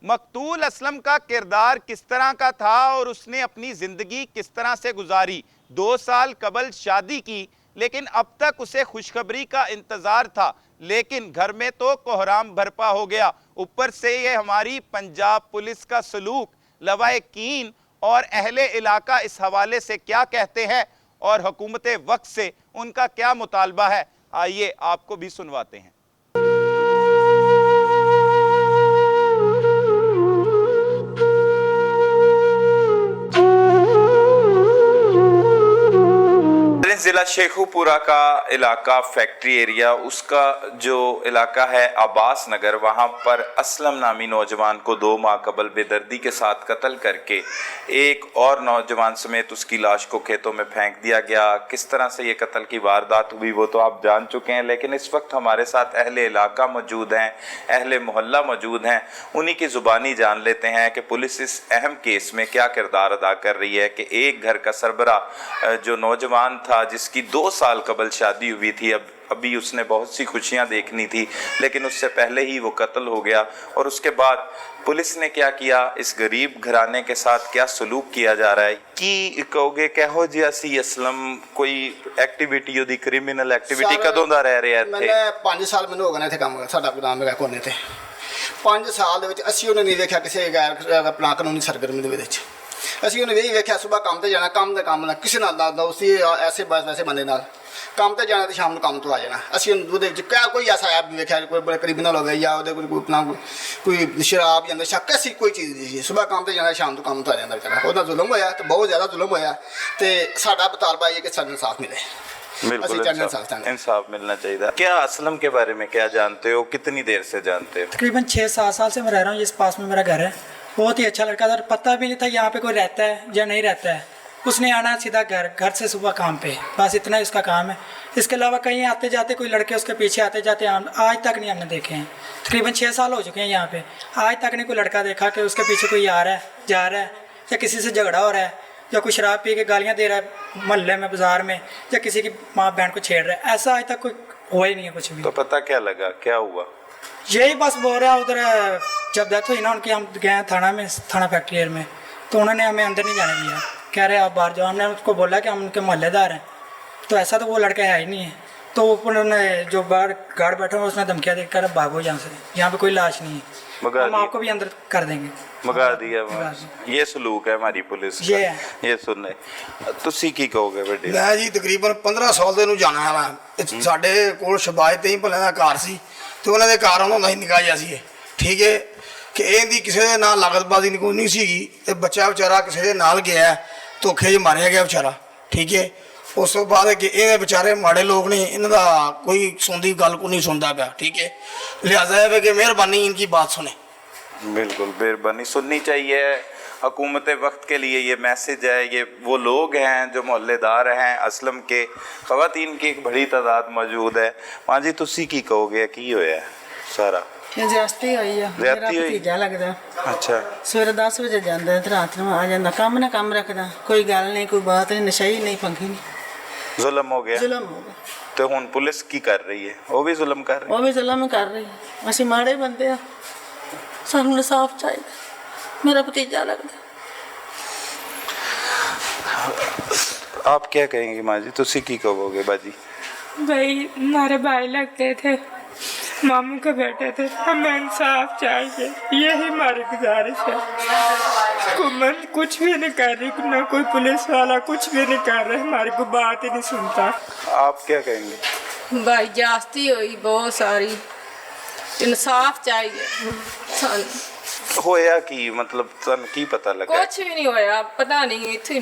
मकतूल असलम का किरदार किस तरह का था और उसने अपनी ज़िंदगी किस तरह से गुजारी। 2 साल कबल शादी की, लेकिन अब तक उसे खुशखबरी का इंतज़ार था, लेकिन घर में तो कोहराम बरपा हो गया। ऊपर से ये हमारी पंजाब पुलिस का सलूक, लवाएकीन और अहले इलाका इस हवाले से क्या कहते हैं और हुकूमत वक्त से उनका क्या मुतालबा है, आइए आपको भी सुनवाते हैं। ज़िला शेखुपुरा का इलाका फैक्ट्री एरिया, उसका जो इलाका है अब्बास नगर, वहाँ पर असलम नामी नौजवान को 2 माह कबल बेदर्दी के साथ कत्ल करके एक और नौजवान समेत उसकी लाश को खेतों में फेंक दिया गया। किस तरह से ये कत्ल की वारदात हुई वो तो आप जान चुके हैं, लेकिन इस वक्त हमारे साथ अहले इलाका मौजूद हैं, अहले मोहल्ला मौजूद हैं। उन्हीं की ज़ुबानी जान लेते हैं कि पुलिस इस अहम केस में क्या किरदार अदा कर रही है कि एक घर का सरबरा जो नौजवान था जिसकी 2 साल कबल शादी हुई थी, अभी उसने बहुत सी खुशियां देखनी थी, लेकिन उससे पहले ही वो कत्ल हो गया। और उसके बाद पुलिस ने क्या किया, इस गरीब घराने के साथ क्या सलूक किया जा रहा है कि कहोगे कहो जी असी असलम कोई एक्टिविटी ਉਹਦੀ क्रिमिनल एक्टिविटी ਕਦੋਂ ਦਾ ਰਹਿ ਰਿਹਾ ਇੱਥੇ? ਮੈਂ 5 ਸਾਲ ਮੈਨੂੰ ਹੋ ਗਏ ਨੇ ਇੱਥੇ ਕੰਮ ਸਾਡਾ ਗੋਦਾਮ ਹੈਗਾ ਕੋਨੇ ਤੇ। 5 ਸਾਲ ਦੇ ਵਿੱਚ ਅਸੀਂ ਉਹਨੇ ਨਹੀਂ ਵੇਖਿਆ ਕਿਸੇ ਗੈਰ ਆਪਣਾ ਕਾਨੂੰਨੀ ਸਰਗਰਮੀ ਦੇ ਵਿੱਚ। ਅਸੀਂ ਉਹਨੇ ਵੀ ਵੇਖਿਆ ਸਵੇਰ ਕੰਮ ਤੇ ਜਾਣਾ, ਕੰਮ ਦਾ ਕੰਮ ਨਾਲ ਕਿਸੇ ਨਾਲ ਦਾ ਉਸੇ ਐਸੇ ਬਸ ਵੈਸੇ ਬੰਦੇ ਨਾਲ ਕੰਮ ਤੇ ਜਾਣਾ ਤੇ ਸ਼ਾਮ ਨੂੰ ਕੰਮ ਤੋਂ ਆ ਜਾਣਾ। ਅਸੀਂ ਉਹਦੇ ਵਿੱਚ ਕੋਈ ਐਸਾ ਐਪ ਨਹੀਂ ਵੇਖਿਆ ਕੋਈ ਬੜਾ ਕ੍ਰਿਮੀਨਲ ਹੋਵੇ ਜਾਂ ਉਹਦੇ ਕੋਲ ਕੋਈ ਆਪਣਾ ਕੋਈ ਸ਼ਰਾਬ ਜਾਂ ਨਸ਼ਾ ਕਿਸੇ ਕੋਈ ਚੀਜ਼ ਨਹੀਂ ਸੀ। ਸਵੇਰ ਕੰਮ ਤੇ ਜਾਣਾ, ਸ਼ਾਮ ਨੂੰ ਕੰਮ ਤੋਂ ਆ ਜਾਂਦਾ ਵਿਚਾਰਾ। ਉਹਦਾ ਜ਼ੁਲਮ ਹੋਇਆ ਤੇ ਬਹੁਤ ਜ਼ਿਆਦਾ ਜ਼ੁਲਮ ਹੋਇਆ ਤੇ ਸਾਡਾ ਮੁਤਾਲਬਾ ਇਹ ਕਿ ਸਾਨੂੰ ਇਨਸਾਫ ਮਿਲੇ। बिल्कुल इंसाफ मिलना चाहिए। क्या असलम के बारे में क्या जानते हो, कितनी देर से जानते हो? तकरीबन 6-7 साल से मैं रह रहा हूँ, इस पास में मेरा घर है। बहुत ही अच्छा लड़का था, पता भी नहीं था यहाँ पे कोई रहता है या नहीं रहता है। उसने आना सीधा घर से सुबह काम पे, बस इतना ही उसका काम है। इसके अलावा कहीं आते जाते कोई लड़के उसके पीछे आते जाते आज तक नहीं हमने देखे हैं। तकरीबन 6 साल हो चुके हैं यहाँ पे, आज तक नहीं कोई लड़का देखा कि उसके पीछे कोई आ रहा है जा रहा है या किसी से झगड़ा हो रहा है या कोई शराब पी के गालियाँ दे रहा है मोहल्ले में बाजार में या किसी की माँ बहन को छेड़ रहा है। ऐसा आज तक कोई हुआ ही नहीं है कुछ भी। तो पता क्या लगा, क्या हुआ? यही बस बोल रहा है उधर जब डेथ हुई ना उनकी, हम गए थाना में, थाना फैक्ट्री एरिया में, तो उन्होंने हमें अंदर नहीं जाने दिया। कह रहे आप बाहर जाओ। हमने उसको बोला कि हम उनके मोहल्लेदार हैं, तो ऐसा तो वो लड़का है ही नहीं है। तो उन्होंने जो बाहर गार्ड बैठा हुआ उसने धमकियाँ देख कर भागो यहाँ से, यहाँ पे कोई लाश नहीं है, हम आपको भी अंदर कर देंगे। मगा दिया। ये सलूक है हमारी पुलिस का। ये सुन ले ਤੁਸੀਂ ਕੀ ਕਹੋਗੇ ਵੱਡੇ? ਮੈਂ ਜੀ ਤਕਰੀਬਨ 15 ਸਾਲ ਦੇ ਨੂੰ ਜਾਣਾ ਹੈ। ਮੈਂ ਸਾਡੇ ਕੋਲ ਸ਼ਬਾਇ ਤੇ ਹੀ ਭਲੇ ਦਾ ਘਰ ਸੀ ਤੇ ਉਹਨਾਂ ਦੇ ਘਰ ਹੁੰਦਾ ਸੀ ਨਿਕਾਹ ਜਿਹਾ ਸੀ। ਠੀਕ ਹੈ ਕਿ ਇਹਦੀ ਕਿਸੇ ਦੇ ਨਾਲ ਲਾਗਤਬਾਜ਼ੀ ਕੋਈ ਨਹੀਂ ਸੀਗੀ ਤੇ ਬੱਚਾ ਵਿਚਾਰਾ ਕਿਸੇ ਦੇ ਨਾਲ ਗਿਆ, ਧੋਖੇ 'ਚ ਮਾਰਿਆ ਗਿਆ ਵਿਚਾਰਾ। ਠੀਕ ਹੈ ਉਸ ਤੋਂ ਬਾਅਦ ਕਿ ਇਹ ਵਿਚਾਰੇ ਮਾੜੇ ਲੋਕ ਨੇ, ਇਹਨਾਂ ਦਾ ਕੋਈ ਸੁਣਦੀ ਗੱਲ को नहीं सुनता पाया। ठीक है लिहाजा है कि मेहरबानी इनकी बात सुने। बिल्कुल मेहरबानी सुननी चाहिए। हुकूमत वक्त के लिए ये मैसेज है। ये वो लोग हैं जो मोहल्लेदार हैं असलम के, ख़वातीन की एक बड़ी तादाद मौजूद है। माँ जी तुसी की कहोगे की होया सारा? ज्यादती हुई है, मेरा भतीजा लगता। अच्छा। सवेरे 10 बजे जाता है, रात में आ जाता, काम ना काम रखता, कोई गल नहीं, कोई बात नहीं, नशाई नहीं, पंखी नहीं। जुल्म हो गया। जुल्म हो गया। तो हुण पुलिस की कर रही है? वो भी जुल्म कर रही है। वो भी जुल्म कर रही है। असीं माड़े बंदे आ, सानू इंसाफ चाहिए। मेरा भतीजा लगता। आप क्या कहेंगे माँ जी, तुसी की कहोगे बाजी? भाई हमारे भाई लगते थे, मामू के बेटे थे, हमें इंसाफ चाहिए, यही हमारी गुजारिश है। हुकूमत कुछ भी नहीं कर रही, ना कोई पुलिस वाला कुछ भी नहीं कर रहा, हमारी कोई बात ही नहीं सुनता। आप क्या कहेंगे? भाई ज्यादती हुई बहुत सारी, इंसाफ चाहिए सानू। होया की मतलब तुहानू की पता लगा? कुछ भी नहीं होया, पता नहीं इत्थे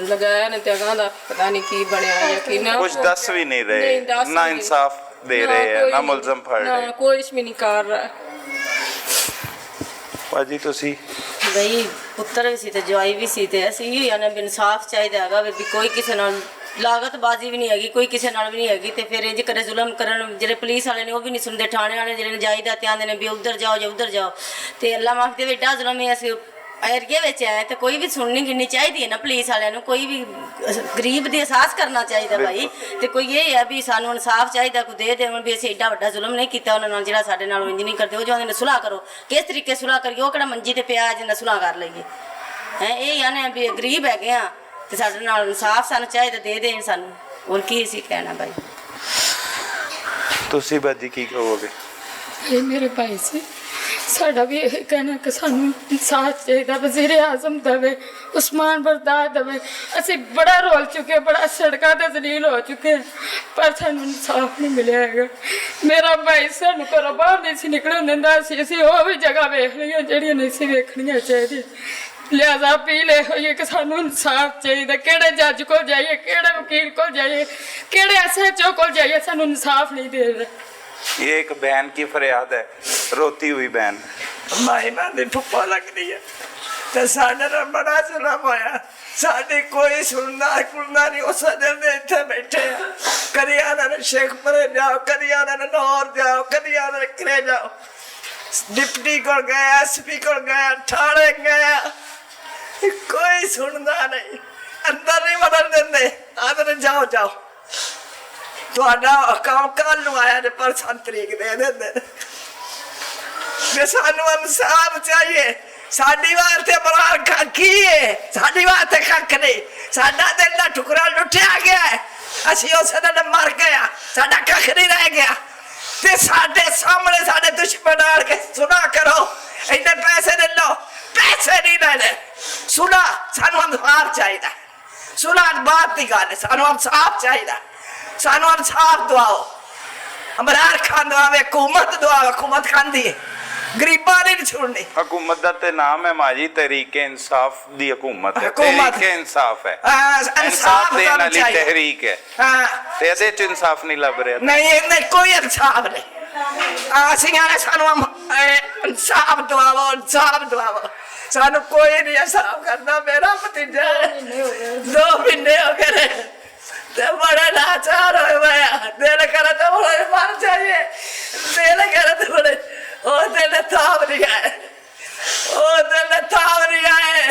लगाया ने ते अगां दा पता नहीं की बनया या की ना, कुछ दस भी नहीं रहे, ना इंसाफ दे रहे हैं, ना मुलजम फड़ रहे, कुछ भी नहीं कर रहा। बाजी तुसी? ਬਈ ਪੁੱਤਰ ਵੀ ਸੀ ਤੇ ਜਵਾਈ ਵੀ ਸੀ ਤੇ ਅਸੀਂ ਵੀ ਇਹਨਾਂ ਨੂੰ ਇਨਸਾਫ ਚਾਹੀਦਾ ਹੈਗਾ ਵੀ ਕੋਈ ਕਿਸੇ ਨਾਲ ਲਾਗਤਬਾਜ਼ੀ ਵੀ ਨਹੀਂ ਹੈਗੀ, ਕੋਈ ਕਿਸੇ ਨਾਲ ਵੀ ਨਹੀਂ ਹੈਗੀ ਤੇ ਫਿਰ ਇੰਜ ਕਰੇ ਜ਼ੁਲਮ ਕਰਨ। ਜਿਹੜੇ ਪੁਲਿਸ ਵਾਲੇ ਨੇ ਉਹ ਵੀ ਨਹੀਂ ਸੁਣਦੇ, ਥਾਣੇ ਵਾਲੇ ਜਿਹੜੇ ਨਜਾਇਜ਼ ਦਾ ਧਿਆਨ ਦੇ ਨੇ ਵੀ ਉੱਧਰ ਜਾਓ ਜਾਂ ਉੱਧਰ ਜਾਓ ਤੇ ਅੱਲਾ ਮਾਫ ਦੇ ਏਡਾ ਜ਼ੁਲਮ ਹੈ। ਅਸੀਂ ਏਰੀਏ ਵਿੱਚ ਹੈ ਤੇ ਕੋਈ ਵੀ ਸੁਣਨੀ ਗਿਣਨੀ ਚਾਹੀਦੀ ਹੈ ਨਾ ਪੁਲਿਸ ਵਾਲਿਆਂ ਨੂੰ, ਕੋਈ ਵੀ ਗਰੀਬ ਦੀ ਅਹਿਸਾਸ ਕਰਨਾ ਚਾਹੀਦਾ ਭਾਈ। ਤੇ ਕੋਈ ਇਹ ਹੈ ਵੀ ਸਾਨੂੰ ਇਨਸਾਫ ਚਾਹੀਦਾ, ਕੋਈ ਦੇ ਦੇਣ ਵੀ ਅਸੀਂ ਐਡਾ ਵੱਡਾ ਜ਼ੁਲਮ ਨਹੀਂ ਕੀਤਾ ਉਹਨਾਂ ਨਾਲ ਜਿਹੜਾ ਸਾਡੇ ਨਾਲ ਇੰਜ ਨਹੀਂ ਕਰਦੇ। ਉਹ ਜੋ ਨੇ ਸੁਲਾਹ ਕਰੋ, ਕਿਸ ਤਰੀਕੇ ਸੁਲਾਹ ਕਰੀਏ, ਉਹ ਕਿਹੜਾ ਮੰਜੀ ਤੇ ਪਿਆ ਜਿੰਨਾ ਸੁਲਾਹ ਕਰ ਲਈਏ ਹੈ। ਇਹ ਆਨੇ ਵੀ ਗਰੀਬ ਹੈਗੇ ਆ ਤੇ ਸਾਡੇ ਨਾਲ ਇਨਸਾਫ ਸਾਨੂੰ ਚਾਹੀਦਾ, ਦੇ ਦੇਣ ਸਾਨੂੰ, ਹੋਰ ਕੀ ਅਸੀਂ ਕਹਿਣਾ ਭਾਈ। ਤੁਸੀਂ ਬਾਜੀ ਕੀ ਕਹੋਗੇ? ਇਹ ਮੇਰੇ ਭਾਈ ਸੀ, ਸਾਡਾ ਵੀ ਇਹ ਕਹਿਣਾ ਕਿ ਸਾਨੂੰ ਇਨਸਾਫ ਚਾਹੀਦਾ, ਵਜ਼ੀਰ ਆਜ਼ਮ ਦੇਵੇ, ਉਸਮਾਨ ਬਰਦਾਰ ਦੇਵੇ। ਅਸੀਂ ਬੜਾ ਰੋਲ ਚੁੱਕੇ, ਬੜਾ ਸੜਕਾਂ ਤੇ ਜ਼ਲੀਲ ਹੋ ਚੁੱਕੇ, ਪਰ ਸਾਨੂੰ ਇਨਸਾਫ ਨਹੀਂ ਮਿਲਿਆ ਹੈਗਾ। ਮੇਰਾ ਭਾਈ ਸਾਨੂੰ ਘਰੋਂ ਬਾਹਰ ਨਹੀਂ ਸੀ ਨਿਕਲਣ ਦਿੰਦਾ ਸੀ, ਅਸੀਂ ਉਹ ਵੀ ਜਗ੍ਹਾ ਵੇਖ ਲਈਆਂ ਜਿਹੜੀਆਂ ਨਹੀਂ ਸੀ ਵੇਖਣੀਆਂ ਚਾਹੀਦੀਆਂ। ਲਿਹਾਜ਼ਾ ਅਪੀਲ ਇਹ ਹੋਈ ਹੈ ਕਿ ਸਾਨੂੰ ਇਨਸਾਫ ਚਾਹੀਦਾ। ਕਿਹੜੇ ਜੱਜ ਕੋਲ ਜਾਈਏ, ਕਿਹੜੇ ਵਕੀਲ ਕੋਲ ਜਾਈਏ, ਕਿਹੜੇ SHO ਕੋਲ ਜਾਈਏ, ਸਾਨੂੰ ਇਨਸਾਫ ਨਹੀਂ ਦੇ ਰਹੇ। ये एक बहन की फरियाद है, रोती हुई बहन। ਮਾਈ ਮਾਂ ਦੀ ਠੁੱਪਾ ਲੱਗਦੀ ਹੈ ਤੇ ਸਾਡੇ ਨਾਲ ਬੜਾ ਜ਼ੁਲਮ ਹੋਇਆ। ਸਾਡੀ ਕੋਈ ਸੁਣਦਾ ਨਹੀਂ। ਉਸ ਦਿਨ ਦੇ ਇੱਥੇ ਬੈਠੇ ਆ, ਕਦੀ ਆਨਾਂ ਨੇ ਸ਼ੇਖਪੁਰੇ ਜਾਓ, ਕਦੀ ਆਨਾਂ ਨੇ ਲਾਹੌਰ ਜਾਓ, ਕਦੀ ਆਨਾਂ ਨੇ ਕਿਲੇ ਜਾਓ। ਡਿਪਟੀ ਕੋਲ ਗਏ, SP ਕੋਲ ਗਏ, ਥਾਣੇ ਗਏ, ਕੋਈ ਸੁਣਦਾ ਨਹੀਂ। ਅੰਦਰ ਨਹੀਂ ਵੜਨ ਦਿੰਦੇ, ਆਂਦੇ ਨੇ ਜਾਓ ਜਾਓ, ਤੁਹਾਡਾ ਕੰਮ ਕੱਲ ਨੂੰ ਆਇਆ ਨੇ ਪਰਸੋਂ ਤਰੀਕ ਦੇ ਦਿੰਦੇ। ਸਾਨੂੰ ਇਨਸਾਫ ਚਾਹੀਏ। ਸਾਡੀ ਵਾਸਤੇ ਬਰਾਰ ਕੀ ਹੈ, ਸਾਡੀ ਵਾਸਤੇ ਕੱਖ ਨਹੀਂ। ਸਾਡਾ ਦਿਲ ਦਾ ਟੁਕੜਾ ਲੁੱਟਿਆ ਗਿਆ, ਅਸੀਂ ਉਸ ਦਿਨ ਮਰ ਗਏ, ਸਾਡਾ ਕੱਖ ਨਹੀਂ ਰਹਿ ਗਿਆ। ਤੇ ਸਾਡੇ ਸਾਹਮਣੇ ਸਾਡੇ ਦੁਸ਼ਮਣ ਆਣ ਕੇ ਸੁਣਾ ਕਰੋ, ਇੰਨੇ ਪੈਸੇ ਲੈ ਲਓ, ਪੈਸੇ ਨਹੀਂ ਲੈਣੇ। ਸੁਣਾ, ਸਾਨੂੰ ਇਨਸਾਫ ਚਾਹੀਦਾ। ਸੁਣਾ ਬਾਤ ਦੀ ਗੱਲ ਹੈ, ਸਾਨੂੰ ਇਨਸਾਫ ਚਾਹੀਦਾ। ਸਾਨੂੰ ਇਨਸਾਫ ਦਵਾਓ। ਇਮਰਾਨ ਖਾਨ ਦਵਾਵੇ, हुकूमत दवावे, हुकूमत खांदी है, गरीबां नहीं छोड़नी। हुकूमत दा ते नाम है माजी तहरीके इंसाफ दी हुकूमत है, हुकूमत तहरीके इंसाफ है, इंसाफ इंसाफ देने वाली चाहिए। तहरीक है ते ਇਹਦੇ ਚ इंसाफ नहीं लभ ਰਿਹਾ। नहीं कोई इंसाफ नहीं। ਅਸੀਂ ਆਨੇ ਸਾਨੂੰ इंसाफ दवाओ, इंसाफ दवाओ। ਸਾਨੂੰ कोई नहीं इंसाफ करना। मेरा भतीजा 2 महीने हो गए ते बड़े लाचार होए हुए, दिल करे तो बड़े मर जाइए, दिल करे तो बड़े ओ दिल थाम नहीं आए, ओ दिल थाम नहीं आए।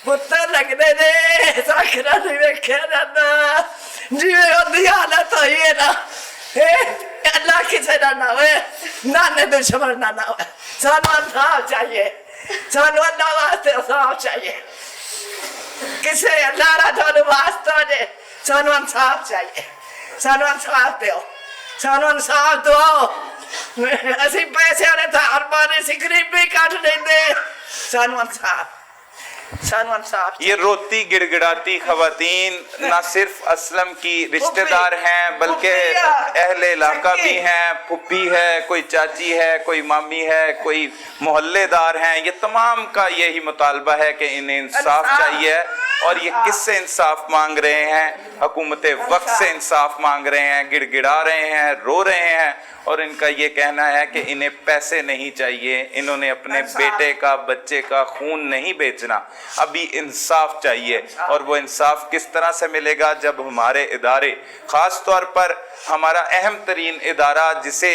पुत्र लगने दे साखरा नहीं वेख्या जाता, जिवें ओदी हालत होई है ना, अल्लाह किसे ना होए, नाने दुश्मन ना होए। सानू इंसाफ चाहिए, सानू अल्लाह वास्ते इंसाफ चाहिए। किसे अल्लाह रा थानू वास्ता जे सानू इंसाफ चाहिए। सानू इंसाफ दो, सानू इंसाफ दवाओ। ਅਸੀਂ ਪੈਸੇ ਵਾਲੇ ਧਾਰ ਮਾਰੇ ਸੀ, ਗਰੀਬੀ ਕੱਢ ਲੈਂਦੇ। ਸਾਨੂੰ इंसाफ, ਸਾਨੂੰ इंसाफ। ये रोती गिड़गिड़ाती खवातीन ना सिर्फ असलम की रिश्तेदार हैं बल्कि अहले इलाका भी हैं, फुप्पी है, कोई चाची है, कोई मामी है, कोई मोहल्लेदार हैं। ये तमाम का यही मुतालबा है कि इन्हें इंसाफ चाहिए। और ये किससे इंसाफ मांग रहे हैं? हुकूमत वक्त से इंसाफ मांग रहे हैं, गिड़गिड़ा रहे हैं, रो रहे हैं। और इनका ये कहना है कि इन्हें पैसे नहीं चाहिए, इन्होंने अपने बेटे का, बच्चे का खून नहीं बेचना, अभी इंसाफ चाहिए। और वो इंसाफ किस तरह से मिलेगा जब हमारे इदारे, ख़ास तौर पर हमारा अहम तरीन इदारा, जिसे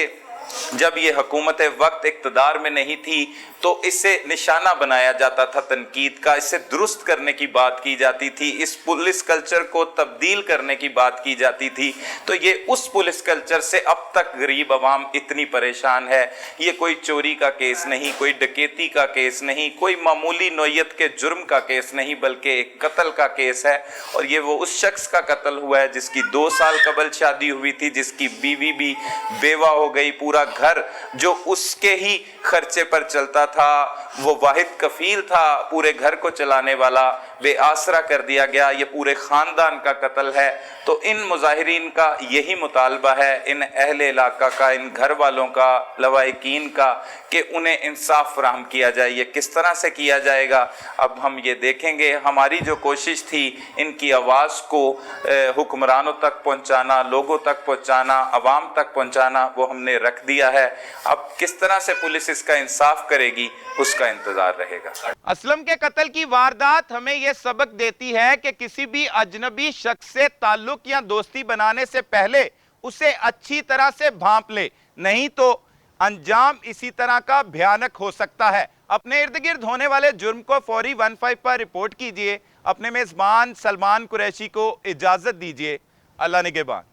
जब ये हुकूमत वक्त इक़्तिदार में नहीं थी तो इसे निशाना बनाया जाता था तनकीद का, इसे दुरुस्त करने की बात की जाती थी, इस पुलिस कल्चर को तब्दील करने की बात की जाती थी। तो ये उस पुलिस कल्चर से अब तक गरीब अवाम इतनी परेशान है। ये कोई चोरी का केस नहीं, कोई डकैती का केस नहीं, कोई मामूली नौयत के जुर्म का केस नहीं, बल्कि एक कत्ल का केस है। और ये वो उस शख्स का कत्ल हुआ है जिसकी 2 साल कबल शादी हुई थी, जिसकी बीवी भी बेवा हो गई, पूरा घर जो उसके ही खर्चे पर चलता था, वो वाहिद कफील था पूरे घर को चलाने वाला, बेआसरा कर दिया गया। ये पूरे ख़ानदान का कत्ल है। तो इन मुजाहिरीन का यही मुतालबा है, इन अहले इलाका का, इन घर वालों का, लवाहिकीन का, कि उन्हें इंसाफ फराहम किया जाए। ये किस तरह से किया जाएगा अब हम ये देखेंगे। हमारी जो कोशिश थी इनकी आवाज़ को हुक्मरानों तक पहुँचाना, लोगों तक पहुँचाना, अवाम तक पहुँचाना, वो हमने रख दिया है। अब किस तरह से पुलिस इसका इंसाफ करेगी उसका इंतज़ार रहेगा। असलम के कत्ल की वारदात हमें यह सबक देती है कि किसी भी अजनबी शख्स से ताल्लुक या दोस्ती बनाने से पहले उसे अच्छी तरह से भांप ले, नहीं तो अंजाम इसी तरह का भयानक हो सकता है। अपने इर्द गिर्द होने वाले जुर्म को फौरी 15 पर रिपोर्ट कीजिए। अपने मेज़बान सलमान कुरैशी को इजाज़त दीजिए। अल्लाह निगहबान।